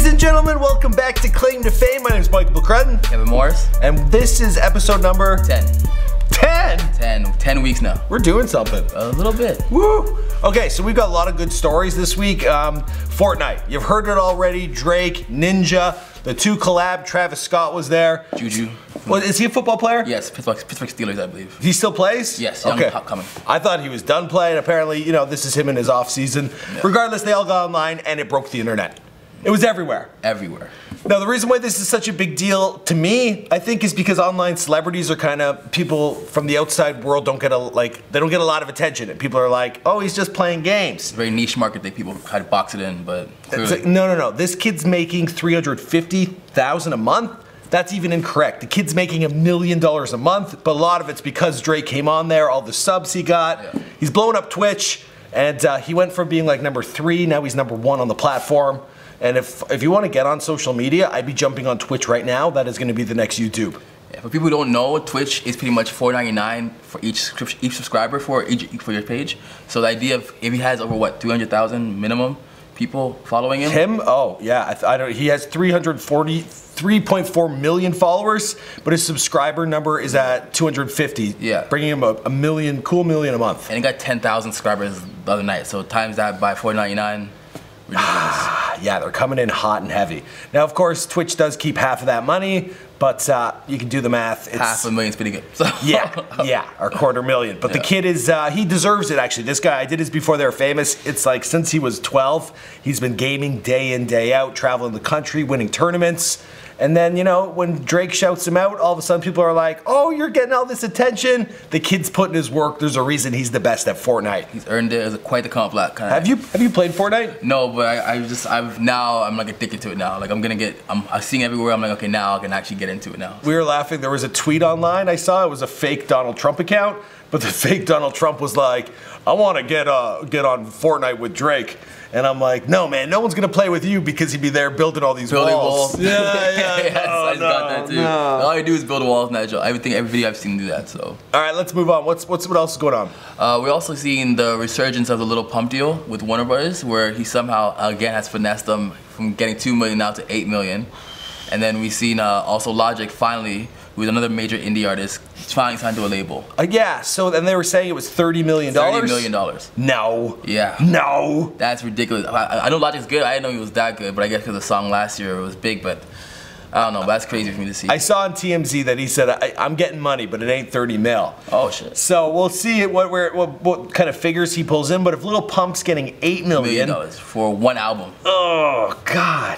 and gentlemen, welcome back to Claim to Fame. My name is Michael McCrudden. Kevin Morris. And this is episode number 10. 10 weeks now. We're doing something. A little bit. Woo! Okay, so we've got a lot of good stories this week. Fortnite, you've heard it already. Drake, Ninja, the two collab. Travis Scott was there. Juju. Well, is he a football player? Yes, Pittsburgh Steelers, I believe. He still plays? Yes, young okay. upcoming. I thought he was done playing. Apparently, you know, this is him in his off season. Yeah. Regardless, they all got online and it broke the internet. It was everywhere. Everywhere. Now, the reason why this is such a big deal to me, I think, is because online celebrities are kind of people from the outside world they don't get a lot of attention, and people are like, oh, he's just playing games. It's a very niche market that people try to box it in, but it's like, no. This kid's making $350,000 a month. That's even incorrect. The kid's making $1 million a month, but a lot of it's because Drake came on there, all the subs he got. Yeah. He's blowing up Twitch, and he went from being like number 3, now he's number 1 on the platform. And if you want to get on social media, I'd be jumping on Twitch right now. That is going to be the next YouTube. Yeah, for people who don't know, Twitch is pretty much $4.99 for each subscriber for your page. So the idea of if he has over what 300,000 minimum people following him. Him? Oh yeah, I don't. He has 3.4 million followers, but his subscriber number is at 250. Yeah, bringing him a million, cool million a month. And he got 10,000 subscribers the other night. So times that by $4.99. Yeah, they're coming in hot and heavy. Now, of course, Twitch does keep half of that money, but you can do the math. It's, $500,000 is pretty good. So. Yeah, or $250,000. But the kid is, he deserves it, actually. This guy, I did this before they were famous. It's like since he was 12, he's been gaming day in, day out, traveling the country, winning tournaments. And then, you know, when Drake shouts him out, all of a sudden people are like, oh, you're getting all this attention. The kid's putting his work. There's a reason he's the best at Fortnite. He's earned it as quite the compliment. Have you played Fortnite? No, but I'm like addicted to it now. Like I'm seeing everywhere. I'm like, okay, now I can actually get into it now. We were laughing. There was a tweet online I saw. It was a fake Donald Trump account, but the fake Donald Trump was like, I want to get on Fortnite with Drake. And I'm like, no, man, no one's gonna play with you because he'd be there building all these walls. Yeah. I got that too. No. All I do is build walls, natural. Every video I've seen do that. So. All right, let's move on. What else is going on? We're also seeing the resurgence of the Lil Pump deal with Warner Brothers, where he somehow again has finessed them from getting 2 million now to 8 million. And then we've seen also Logic finally, who's another major indie artist, finally signed to a label. Yeah, so then they were saying it was $30 million? $30 million. No. Yeah. No. That's ridiculous. I know Logic's good. I didn't know he was that good, but I guess because the song last year was big, but I don't know. That's crazy for me to see. I saw on TMZ that he said, I'm getting money, but it ain't 30 mil. Oh, shit. So we'll see what kind of figures he pulls in, but if Lil Pump's getting $8 million. $1 million for one album. Oh, God.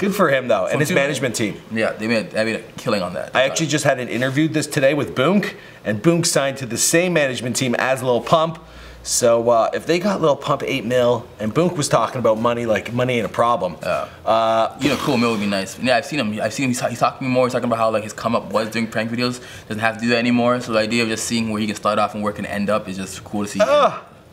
Good for him, though, and his management team. Yeah, they made a killing on that. I actually just had an interview today with Boonk, and Boonk signed to the same management team as Lil Pump. So if they got Lil Pump 8 mil, and Boonk was talking about money like money ain't a problem. Cool mil would be nice. Yeah, I've seen him. He's talking more. He's talking about how like his come up was doing prank videos. Doesn't have to do that anymore. So the idea of just seeing where he can start off and where he can end up is just cool to see.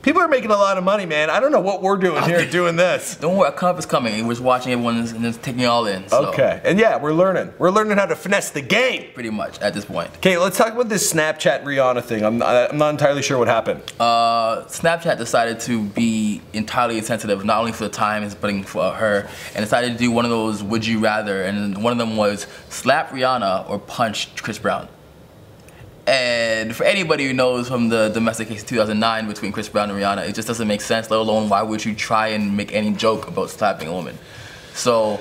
People are making a lot of money, man. I don't know what we're doing here doing this. Don't worry, a cup is coming. We're just watching everyone and just taking it all in. So. Okay, and yeah, we're learning. We're learning how to finesse the game. Pretty much, at this point. Okay, let's talk about this Snapchat Rihanna thing. I'm not entirely sure what happened. Snapchat decided to be entirely insensitive, not only for the Times, but for her, and decided to do one of those would you rather, and one of them was slap Rihanna or punch Chris Brown. And for anybody who knows from the domestic case of 2009 between Chris Brown and Rihanna, it just doesn't make sense, let alone why would you try and make any joke about slapping a woman. So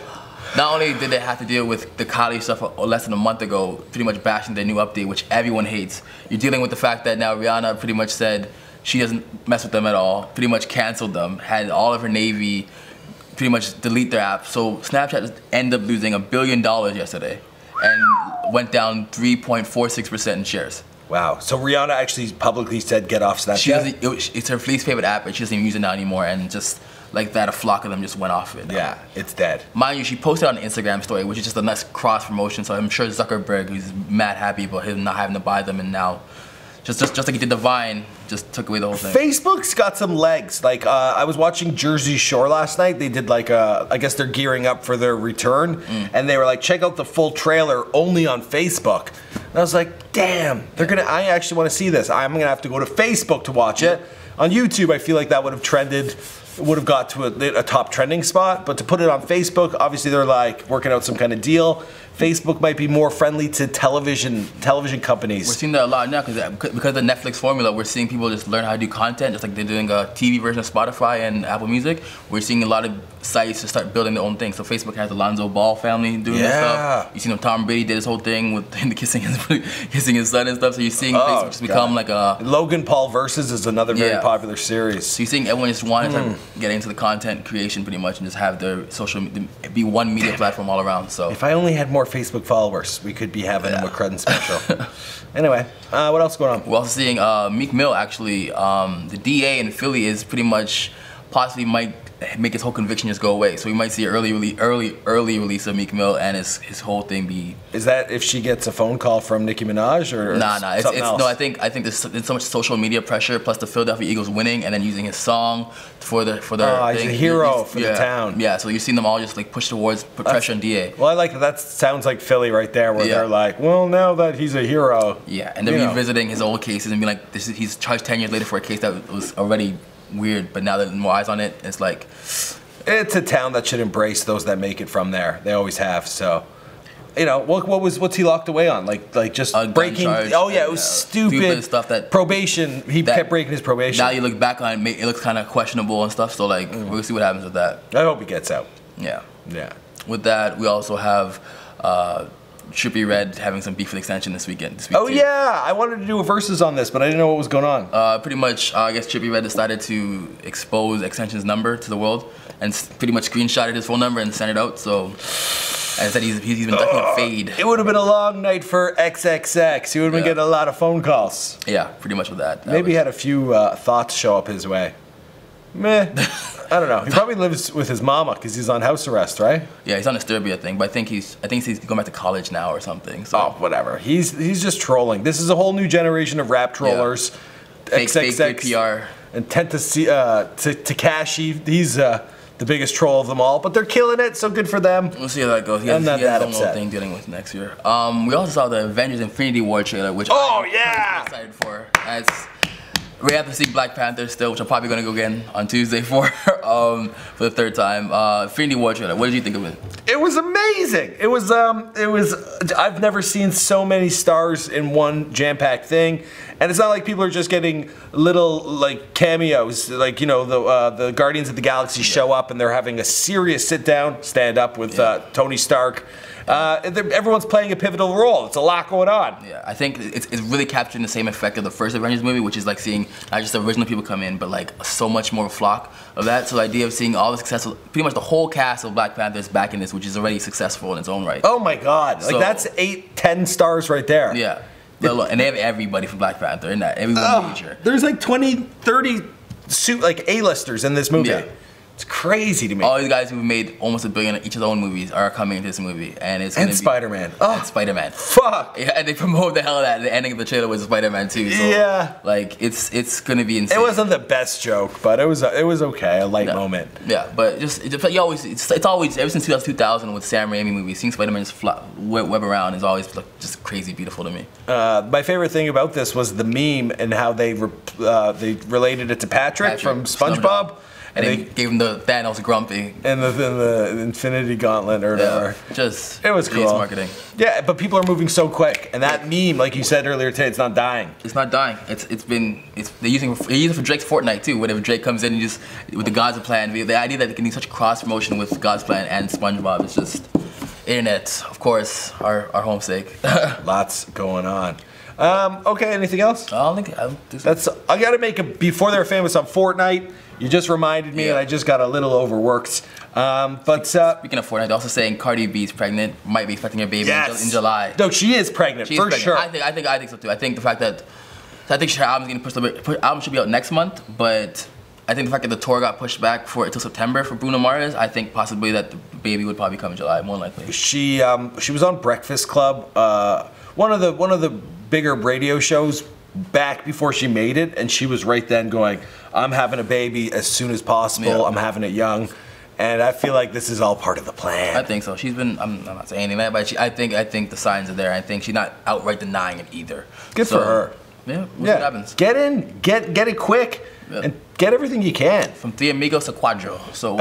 not only did they have to deal with the Kylie stuff less than a month ago, pretty much bashing their new update, which everyone hates, you're dealing with the fact that now Rihanna pretty much said she doesn't mess with them at all, pretty much canceled them, had all of her Navy pretty much delete their app. So Snapchat ended up losing $1 billion yesterday and went down 3.46% in shares. Wow. So Rihanna actually publicly said get off Snapchat? It's her least favorite app, but she doesn't even use it now anymore, and just like that, a flock of them just went off it. Yeah, it's dead. Mind you, she posted on an Instagram story, which is just a nice cross promotion, so I'm sure Zuckerberg, who's mad happy about him not having to buy them, and now just like he did the Vine, just took away the whole thing. Facebook's got some legs. Like, I was watching Jersey Shore last night. They did like I guess they're gearing up for their return. And they were like, check out the full trailer only on Facebook. And I was like, damn, I actually want to see this. I'm gonna have to go to Facebook to watch it. On YouTube, I feel like that would have trended would have got to a top trending spot. But to put it on Facebook, obviously they're like working out some kind of deal. Facebook might be more friendly to television companies. We're seeing that a lot now because of the Netflix formula. We're seeing people just learn how to do content, just like they're doing a TV version of Spotify and Apple Music. We're seeing a lot of sites to start building their own thing. So Facebook has the Lonzo Ball family doing this stuff. You see, Tom Brady did his whole thing with him kissing his son and stuff. So you're seeing Facebook just become like a Logan Paul Versus is another very popular series. So you're seeing everyone just wanting to get into the content creation pretty much and just have their be one media platform all around. So if I only had more Facebook followers, we could be having a McCrudden special. Anyway, what else going on? We're also seeing Meek Mill actually. The DA in Philly is pretty much possibly might make his whole conviction just go away. So we might see an early release of Meek Mill and his whole thing be. Is that if she gets a phone call from Nicki Minaj or Nah. Something else? No. I think there's so much social media pressure plus the Philadelphia Eagles winning and then using his song for the he's a hero for the town. Yeah. So you're seeing them all just like push towards put pressure on DA. Well, I like that. That sounds like Philly right there, where they're like, well, now that he's a hero. Yeah, and they're revisiting his old cases and being like, he's charged 10 years later for a case that was already weird, but now that more eyes on it, it's like. It's a town that should embrace those that make it from there. They always have. So, what's he locked away on? Like just breaking. Charge, it was stupid stuff. That probation. He kept breaking his probation. Now you look back on it, it looks kind of questionable and stuff. So like, we'll see what happens with that. I hope he gets out. Yeah. Yeah. With that, we also have. Trippie Redd having some beef with Extension this week too. Yeah, I wanted to do a versus on this, but I didn't know what was going on. Pretty much, I guess Trippie Redd decided to expose Extension's number to the world and pretty much screenshotted his phone number and sent it out. So, as I said, he's been ducking a fade. It would have been a long night for XXX. He would have been getting a lot of phone calls. Yeah, pretty much with that. Maybe he had a few thoughts show up his way. Meh. I don't know. He probably lives with his mama because he's on house arrest, right? Yeah, he's on Disturbia thing, but I think he's going back to college now or something. So. Oh, whatever. He's just trolling. This is a whole new generation of rap trollers. Fake PR. And Tekashi. He's the biggest troll of them all, but they're killing it. So good for them. We'll see how that goes. He has his own little thing dealing with next year. We also saw the Avengers Infinity War trailer, which I'm excited for. We have to see Black Panther still, which I'm probably gonna go again on Tuesday for the third time. Infinity War trailer. What did you think of it? It was amazing. It was. I've never seen so many stars in one jam-packed thing, and it's not like people are just getting little like cameos. Like the Guardians of the Galaxy show up and they're having a serious sit-down, stand-up with Tony Stark. Everyone's playing a pivotal role. It's a lot going on. Yeah, I think it's really capturing the same effect of the first Avengers movie, which is like seeing not just the original people come in, but like so much more flock of that. So the idea of seeing all the successful, pretty much the whole cast of Black Panther is back in this, which is already successful in its own right. Oh my God! Like that's 8-10 stars right there. Yeah, and they have everybody from Black Panther in that. Everyone major. There's like 20-30 A-listers in this movie. Yeah. It's crazy to me. All these guys who've made almost $1 billion each of their own movies are coming into this movie, and it's gonna be Spider-Man. And Spider-Man. Fuck. Yeah, and they promote the hell out of that. The ending of the trailer was Spider-Man 2. So, like it's gonna be insane. It wasn't the best joke, but it was okay, a light moment. Yeah, but it's always ever since 2000 with Sam Raimi movies, seeing Spider-Man just web around is always like just crazy beautiful to me. My favorite thing about this was the meme and how they related it to Patrick from SpongeBob. And they gave him the Thanos grumpy. And the Infinity Gauntlet or whatever. It was cool. Marketing. Yeah, but people are moving so quick. And that meme, like you said earlier today, it's not dying. It's not dying. They're using it for Drake's Fortnite too. Whenever Drake comes in and just, with the God's Plan, the idea that they can do such cross promotion with God's Plan and SpongeBob is just, internet, of course, our homesake. Lots going on. Okay, anything else? I don't think I gotta make a before they're famous on Fortnite. You just reminded me, and I just got a little overworked. But speaking of Fortnite, they're also saying Cardi B's pregnant, might be expecting her baby in July. No, she is pregnant for sure. I think so too. I think the fact that her album's getting pushed a bit. Her album should be out next month, but I think the fact that the tour got pushed back until September for Bruno Mars, I think possibly that the baby would probably come in July, more likely. She was on Breakfast Club, one of the bigger radio shows back before she made it, and she was right then going, I'm having a baby as soon as possible. Yeah. I'm having it young. And I feel like this is all part of the plan. I think so. She's been, I'm not saying anything, but I think the signs are there. I think she's not outright denying it either. Good for her. Yeah, we'll see what happens. Get in, get it quick, and get everything you can. From Three Amigos to Quadro. So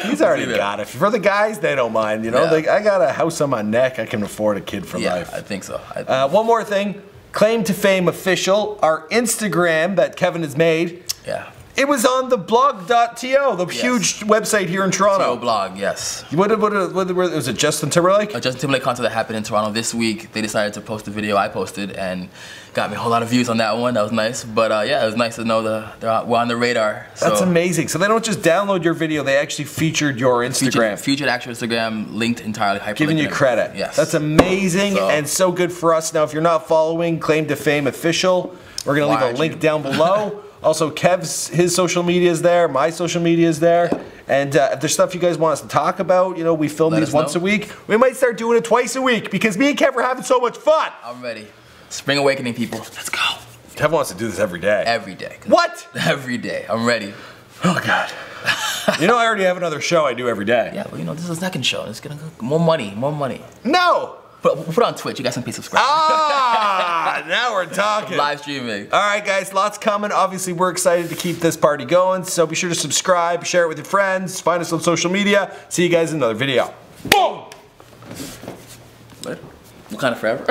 He's already got it. For the guys, they don't mind. You know, I got a house on my neck. I can afford a kid for life. I think so. One more thing. Claim to Fame Official, our Instagram that Kevin has made. Yeah. It was on the blog.to, the huge website here in Toronto. TO blog, yes. What was it, Justin Timberlake? A Justin Timberlake concert that happened in Toronto this week. They decided to post a video I posted and got me a whole lot of views on that one. That was nice. But yeah, it was nice to know we're on the radar. So. That's amazing. So they don't just download your video, they actually featured your Instagram. Featured actual Instagram, linked entirely. Giving you credit. Yes. That's amazing and so good for us. Now, if you're not following Claim to Fame Official, we're going to leave a link down below. Also, his social media is there, my social media is there. Yeah. And if there's stuff you guys want us to talk about, you know, we film these once a week. We might start doing it twice a week because me and Kev are having so much fun. I'm ready. Spring Awakening, people. Let's go. Kev wants to do this every day. Every day. What? Every day. I'm ready. Oh, God. You know, I already have another show I do every day. Yeah, but you know, this is the second show. It's going to go more money, more money. No. Put on Twitch. You guys can pay subscribe. Ah, now we're talking. Live streaming. All right, guys, lots coming. Obviously, we're excited to keep this party going. So be sure to subscribe, share it with your friends, find us on social media. See you guys in another video. Boom. What kind of forever?